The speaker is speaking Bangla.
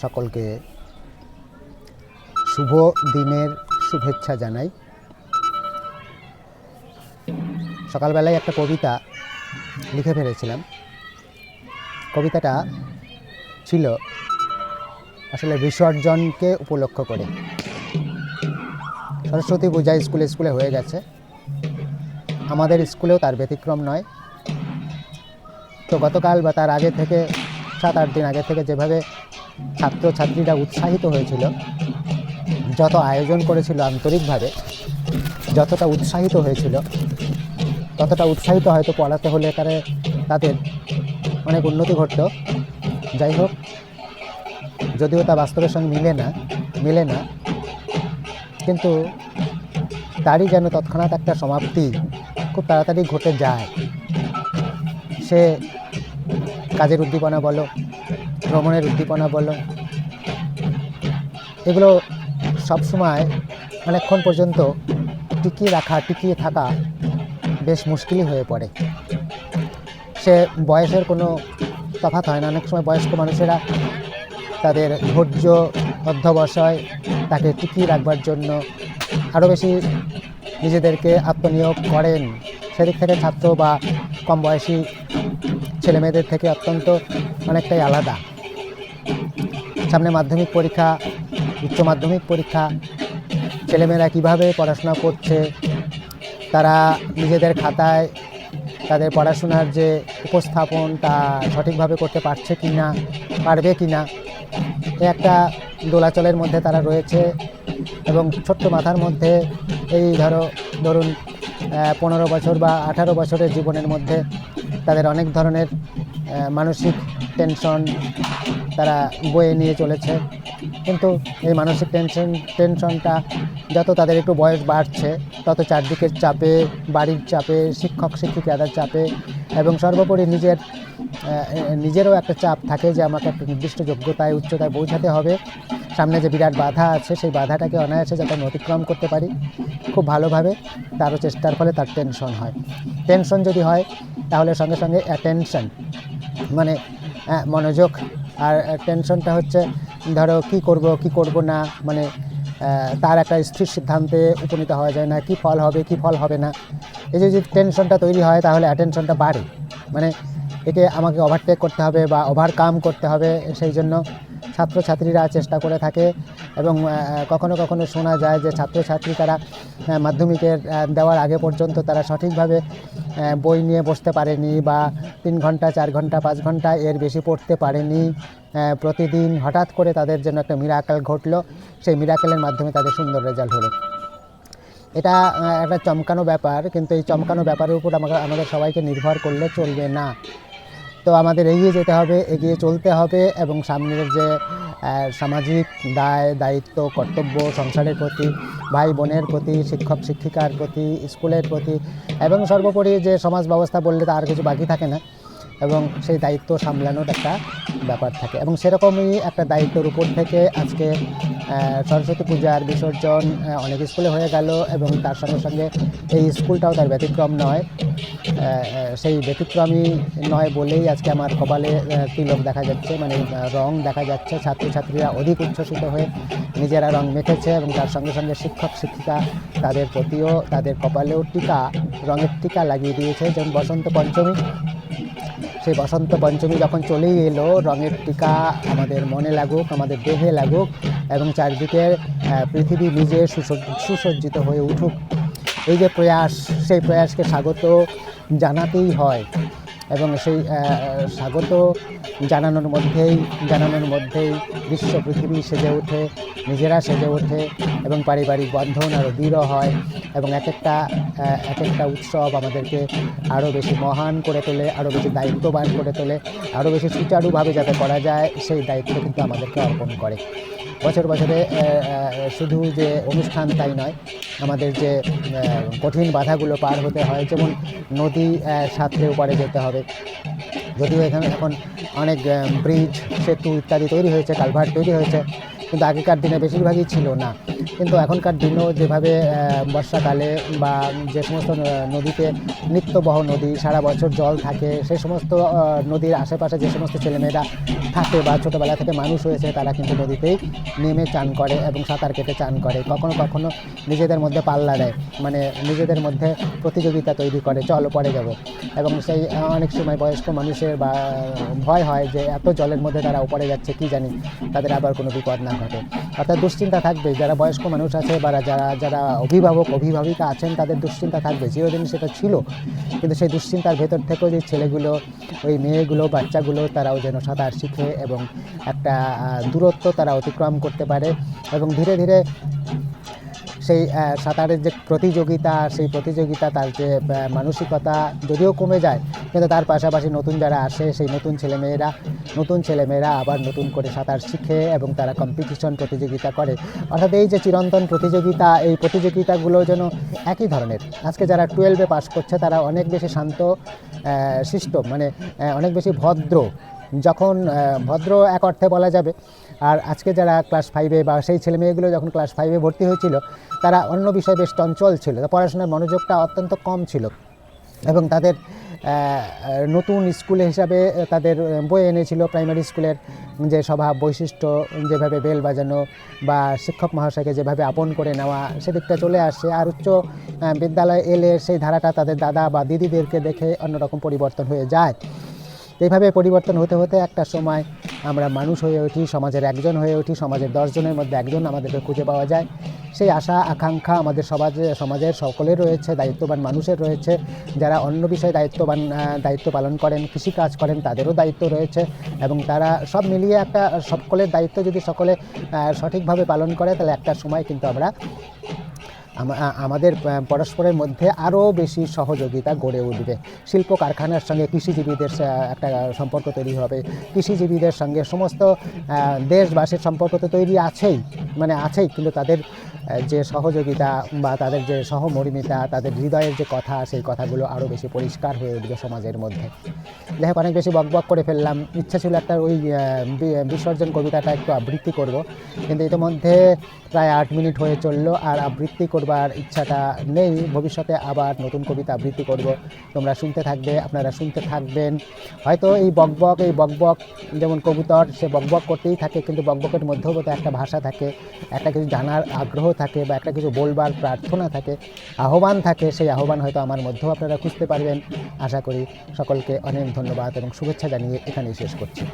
সকলকে শুভ দিনের শুভেচ্ছা জানাই। সকালবেলায় একটা কবিতা লিখে ফেলেছিলাম। কবিতাটা ছিল আসলে বিসর্জনকে উপলক্ষ করে। সরস্বতী পূজা স্কুলে স্কুলে হয়ে গেছে, আমাদের স্কুলেও তার ব্যতিক্রম নয়। তো গতকাল বা তার আগে থেকে 7-8 দিন আগে থেকে যেভাবে ছাত্রছাত্রীরা উৎসাহিত হয়েছিল, যত আয়োজন করেছিল আন্তরিকভাবে, যতটা উৎসাহিত হয়েছিল, ততটা উৎসাহিত হয়তো পড়াতে হলে তাদের অনেক উন্নতি ঘটত। যাই হোক, যদিও তা বাস্তবের সঙ্গে মিলে না, কিন্তু তারই যেন তৎক্ষণাৎ একটা সমাপ্তি খুব তাড়াতাড়ি ঘটে যায়। সে কাজের উদ্দীপনা বলো, ভ্রমণের উদ্দীপনা বলো, এগুলো সবসময় অনেকক্ষণ পর্যন্ত টিকিয়ে থাকা বেশ মুশকিলই হয়ে পড়ে। সে বয়সের কোনো তফাৎ হয় না। অনেক সময় বয়স্ক মানুষেরা তাদের ধৈর্য অধ্যবসায় তাকে টিকিয়ে রাখবার জন্য আরও বেশি নিজেদেরকে আত্মনিয়োগ করেন। সেদিক থেকে ছাত্র বা কম বয়সী ছেলেমেয়েদের থেকে অত্যন্ত অনেকটাই আলাদা। সামনে মাধ্যমিক পরীক্ষা, উচ্চ মাধ্যমিক পরীক্ষা, ছেলেমেয়েরা কীভাবে পড়াশোনা করছে, তারা নিজেদের খাতায় তাদের পড়াশোনার যে উপস্থাপন তা সঠিকভাবে করতে পারবে কি না, একটা দোলাচলের মধ্যে তারা রয়েছে। এবং ছোট্ট মাথার মধ্যে এই ধরুন 15 বছর বা 18 বছরের জীবনের মধ্যে তাদের অনেক ধরনের মানসিক টেনশন তারা বয়ে নিয়ে চলেছে। কিন্তু এই মানসিক টেনশনটা যত তাদের একটু বয়স বাড়ছে, তত চারদিকের চাপে, বাড়ির চাপে, শিক্ষক শিক্ষিকাদের চাপে, এবং সর্বোপরি নিজেরও একটা চাপ থাকে যে আমাকে একটা নির্দিষ্ট যোগ্যতায় উচ্চতায় পৌঁছাতে হবে। সামনে যে বিরাট বাধা আছে, সেই বাধাটাকে অনায়াসে যাতে আমি অতিক্রম করতে পারি খুব ভালোভাবে, তারও চেষ্টার ফলে তার টেনশন হয়। টেনশন যদি হয় তাহলে সঙ্গে সঙ্গে অ্যাটেনশন, মানে মনোযোগ। আর টেনশনটা হচ্ছে ধরো কী করব না, মানে তার একটা স্থির সিদ্ধান্তে উপনীত হওয়া যায় না, কী ফল হবে না। এই যে টেনশনটা তৈরি হয় তাহলে অ্যাটেনশনটা বাড়ে, মানে একে আমাকে ওভারটেক করতে হবে বা ওভারকাম করতে হবে। সেই জন্য ছাত্রছাত্রীরা চেষ্টা করে থাকে। এবং কখনো কখনো শোনা যায় যে ছাত্রছাত্রী তারা মাধ্যমিকের দেওয়ার আগে পর্যন্ত তারা সঠিকভাবে বই নিয়ে বসতে পারেনি, বা 3 ঘন্টা 4 ঘন্টা 5 ঘন্টা এর বেশি পড়তে পারেনি। প্রতিদিন হঠাৎ করে তাদের জন্য একটা মিরাকেল ঘটলো, সেই মিরাকেলের মাধ্যমে তাদের সুন্দর রেজাল্ট হলো। এটা একটা চমকানো ব্যাপার, কিন্তু এই চমকানো ব্যাপারের উপর আমাদের সবাইকে নির্ভর করলে চলবে না। তো আমাদের এগিয়ে যেতে হবে, এগিয়ে চলতে হবে, এবং সামনের যে সামাজিক দায়িত্ব কর্তব্য, সংসারের প্রতি, ভাই বোনের প্রতি, শিক্ষক শিক্ষিকার প্রতি, স্কুলের প্রতি, এবং সর্বোপরি যে সমাজ ব্যবস্থা বললে তো আর কিছু বাকি থাকে না, এবং সেই দায়িত্ব সামলানোর একটা ব্যাপার থাকে। এবং সেরকমই একটা দায়িত্বের উপর থেকে আজকে সরস্বতী পূজার বিসর্জন অনেক স্কুলে হয়ে গেল, এবং তার সঙ্গে সঙ্গে এই স্কুলটাও তার ব্যতিক্রম নয়। সেই ব্যতিক্রমী নয় বলেই আজকে আমার কপালে তিলক দেখা যাচ্ছে, মানে রং দেখা যাচ্ছে। ছাত্রছাত্রীরা অধিক উচ্ছ্বসিত হয়ে নিজেরা রং মেখেছে, এবং তার সঙ্গে সঙ্গে শিক্ষক শিক্ষিকা তাদের প্রতিও তাদের কপালেও রঙের টিকা লাগিয়ে দিয়েছে। যেমন বসন্ত পঞ্চমী, সেই বসন্ত পঞ্চমী যখন চলেই এলো, রঙের টিকা আমাদের মনে লাগুক, আমাদের দেহে লাগুক, এবং চারদিকের পৃথিবী নিজে সুসজ্জিত হয়ে উঠুক। এই যে প্রয়াস, সেই প্রয়াসকে স্বাগত জানাতেই হয়, এবং সেই স্বাগত জানানোর মধ্যেই বিশ্ব পৃথিবী সেজে ওঠে, নিজেরা সেজে ওঠে, এবং পারিবারিক বন্ধন আরও দৃঢ় হয়, এবং এক একটা উৎসব আমাদেরকে আরও বেশি মহান করে তোলে, আরও বেশি দায়িত্ববান করে তোলে, আরও বেশি সুচারুভাবে যাতে করা যায় সেই দায়িত্ব কিন্তু আমাদেরকে অর্পণ করে। বছরে শুধু যে অনুষ্ঠান তাই নয়, আমাদের যে কঠিন বাধাগুলো পার হতে হয়, যেমন নদী সাঁতরে ওপারে যেতে হবে। যদিও এখন অনেক ব্রিজ, সেতু ইত্যাদি তৈরি হয়েছে, কালভার্ট তৈরি হয়েছে, কিন্তু আগেকার দিনে বেশিরভাগই ছিল না। কিন্তু এখনকার দিনেও যেভাবে বর্ষাকালে বা যে সমস্ত নদীতে নিত্যবহ নদী, সারা বছর জল থাকে, সেই সমস্ত নদীর আশেপাশে যে সমস্ত ছেলেমেয়েরা থাকে বা ছোটোবেলা থেকে মানুষ হয়েছে, তারা কিন্তু নদীতেই নেমে চান করে এবং সাঁতার কেটে চান করে। কখনো কখনো নিজেদের মধ্যে পাল্লা দেয়, মানে নিজেদের মধ্যে প্রতিযোগিতা তৈরি করে, চলো পরে যাব। এবং সেই অনেক সময় বয়স্ক মানুষের বা ভয় হয় যে এত জলের মধ্যে তারা উপরে যাচ্ছে, কি জানি তাদের আবার কোনো বিপদ না ঘটে। অর্থাৎ দুশ্চিন্তা থাকবে, যারা বয়স্ক মানুষ আছে বা যারা যারা অভিভাবক অভিভাবিকা আছেন, তাদের দুশ্চিন্তা থাকবে, চিরদিন সেটা ছিল। কিন্তু সেই দুশ্চিন্তার ভেতর থেকেও যে ছেলেগুলো, ওই মেয়েগুলো, বাচ্চাগুলো, তারাও যেন সাঁতার শিখে এবং একটা দূরত্ব তারা অতিক্রম করতে পারে এবং ধীরে ধীরে সেই সাঁতারের যে প্রতিযোগিতা, সেই প্রতিযোগিতা, তার যে মানসিকতা যদিও কমে যায়, কিন্তু তার পাশাপাশি নতুন যারা আসে, সেই নতুন ছেলেমেয়েরা আবার নতুন করে সাঁতার শিখে এবং তারা কম্পিটিশন প্রতিযোগিতা করে। অর্থাৎ এই যে চিরন্তন প্রতিযোগিতা, এই প্রতিযোগিতাগুলো যেন একই ধরনের। আজকে যারা 12-এ পাস করছে, তারা অনেক বেশি শান্ত শিষ্ট, মানে অনেক বেশি ভদ্র, যখন ভদ্র এক অর্থে বলা যাবে। আর আজকে যারা ক্লাস 5-এ বা সেই ছেলেমেয়েগুলো যখন ক্লাস 5-এ ভর্তি হয়েছিল, তারা অন্য বিষয়ে বেশ চঞ্চল ছিল, পড়াশোনার মনোযোগটা অত্যন্ত কম ছিল এবং তাদের নতুন স্কুলে হিসাবে তাদের বয়ে এনেছিল প্রাইমারি স্কুলের যে স্বভাব বৈশিষ্ট্য, যেভাবে বেল বাজানো বা শিক্ষক মহাশয়কে যেভাবে আপন করে নেওয়া, সেদিকটা চলে আসে। আর উচ্চ বিদ্যালয়ে এলে সেই ধারাটা তাদের দাদা বা দিদিদেরকে দেখে অন্যরকম পরিবর্তন হয়ে যায়। এইভাবে পরিবর্তন হতে হতে একটা সময় আমরা মানুষ হয়ে উঠি, সমাজের একজন হয়ে উঠি, সমাজের 10 জনের মধ্যে একজন আমাদেরকে খুঁজে পাওয়া যায়। সেই আশা আকাঙ্ক্ষা আমাদের সমাজের সকলের রয়েছে, দায়িত্ববান মানুষের রয়েছে। যারা অন্য বিষয়ে দায়িত্ব পালন করেন, কৃষিকাজ করেন, তাদেরও দায়িত্ব রয়েছে এবং তারা সব মিলিয়ে একটা সকলের দায়িত্ব যদি সকলে সঠিকভাবে পালন করে, তাহলে একটা সময় কিন্তু আমরা আমাদের পরস্পরের মধ্যে আরও বেশি সহযোগিতা গড়ে উঠবে। শিল্প কারখানার সঙ্গে কৃষিজীবীদের একটা সম্পর্ক তৈরি হবে, কৃষিজীবীদের সঙ্গে সমস্ত দেশবাসীর সম্পর্ক তো তৈরি আছেই, কিন্তু তাদের যে সহযোগিতা বা তাদের যে সহমর্মিতা, তাদের হৃদয়ের যে কথা, সেই কথাগুলো আরও বেশি পরিষ্কার হয়ে উঠবে সমাজের মধ্যে। যাই হোক, অনেক বেশি বকবক করে ফেললাম। ইচ্ছা ছিল একটা ওই বিসর্জন কবিতাটা একটু আবৃত্তি করব, কিন্তু ইতিমধ্যে প্রায় 8 মিনিট হয়ে চললো, আর আবৃত্তি করবার ইচ্ছাটা নেই। ভবিষ্যতে আবার নতুন কবিতা আবৃত্তি করব, তোমরা শুনতে থাকবে, আপনারা শুনতে থাকবেন। হয়তো এই বকবক যেমন কবুতর, সে বকবক করতেই থাকে, কিন্তু বকবকের মধ্যেও বোধ একটা ভাষা থাকে, একটা কিছু জানার আগ্রহ থাকে বা একটা কিছু বলবার প্রার্থনা থাকে, আহ্বান থাকে। সেই আহ্বান হয়তো আমার মধ্যেও আপনারা খুঁজতে পারবেন। আশা করি সকলকে অনেক ধন্যবাদ এবং শুভেচ্ছা জানিয়ে এখানেই শেষ করছি।